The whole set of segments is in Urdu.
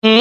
نور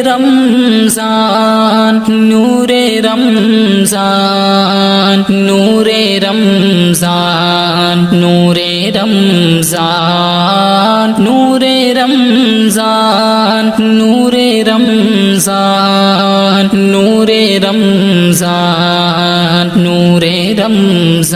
رمضان نور رمضان نور رمضان نور رمضان نور رمضان نور رمضان نور رمضان نور رمضان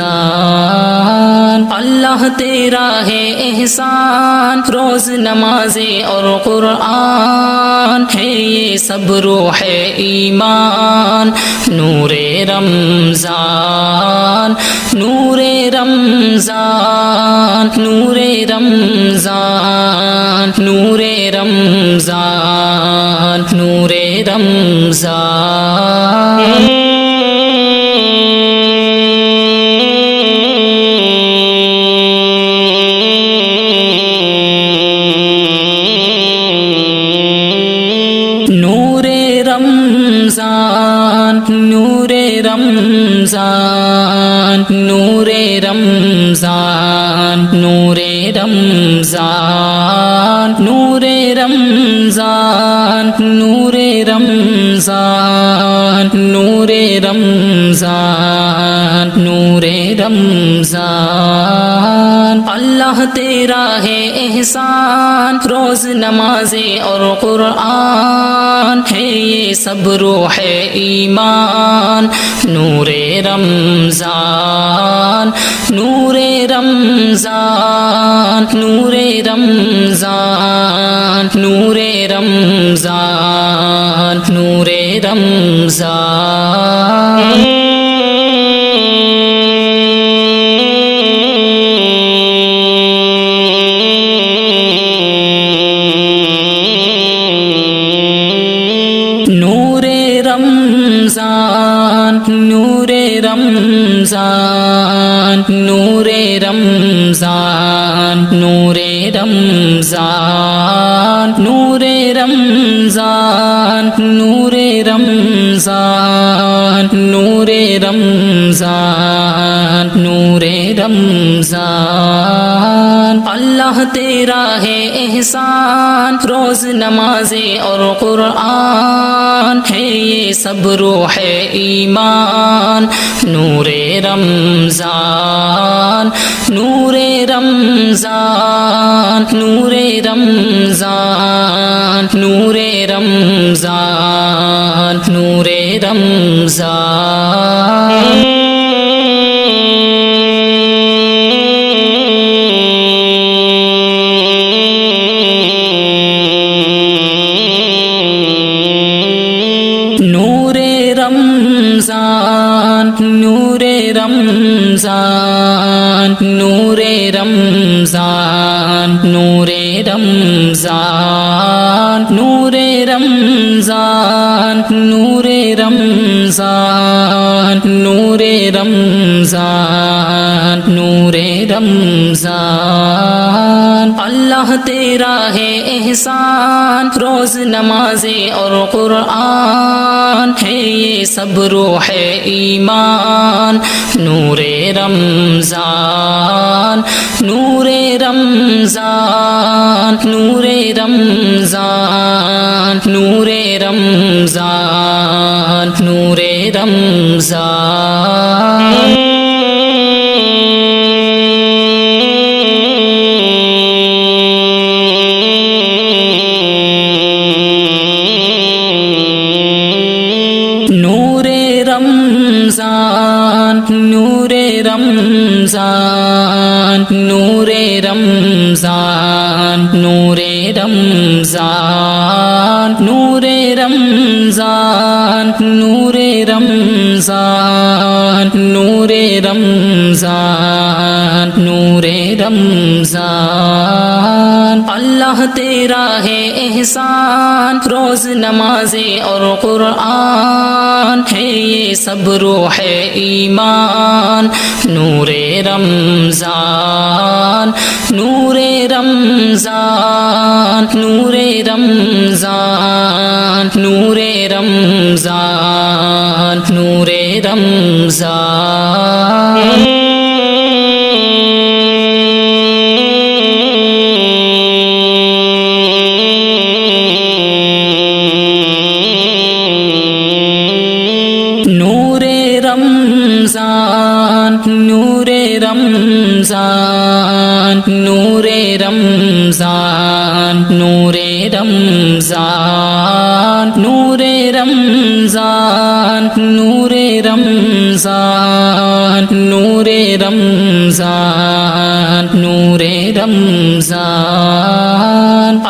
اللہ تیرا ہے احسان روز نمازیں اور قرآن ہے یہ سب روح ایمان نور رمضان نور رمضان نور رمضان نور رمضان نور رمضان نور رمضان نور رمضان نور رمضان نور رمضان نور رمضان نور رمضان نور رمضان اللہ تیرا ہے احسان روز نمازیں اور قرآن ہے یہ سب روح ایمان نور رمضان نور رمضان نور رمضان نور رمضان نور رمضان نور رمضان نور رمضان نور رمضان نور رمضان نور رمضان نور رمضان نور رمضان نور رمضان اللہ تیرا ہے احسان روز نمازیں اور قرآن ہے یہ سب روح ایمان نور رمضان نور رمضان نور رمضان نور رمضان نور رمضان نور رمضان نور رمضان نور رمضان نور رمضان نور رمضان نور رمضان نور رمضان نور رمضان اللہ تیرا ہے احسان روز نمازیں اور قرآن ہے یہ سب روح ایمان نور رمضان نور رمضان نور رمضان نور رمضان نور رمضان نور رمضان نور رمضان نور رمضان نور رمضان نور رمضان نور رمضان نور رمضان نور رمضان اللہ تیرا ہے احسان روز نمازیں اور قرآن ہے یہ سب روح ایمان نور رمضان نور رمضان نور رمضان نور رمضان نور رمضان نور رمضان نور رمضان نور رمضان نور رمضان نور رمضان نور رمضان نور رمضان نور رمضان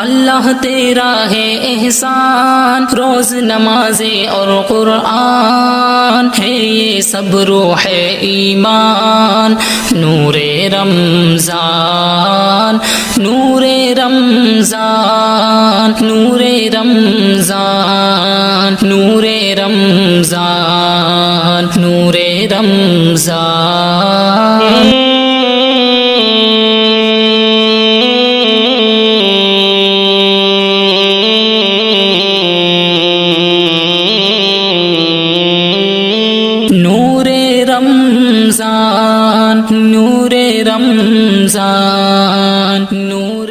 اللہ تیرا ہے احسان روز نمازیں اور قرآن ہے یہ سب روح ایمان نور رمضان نور رمضان نور رمضان نور رمضان نور رمضان نور رمضان نور رمضان نور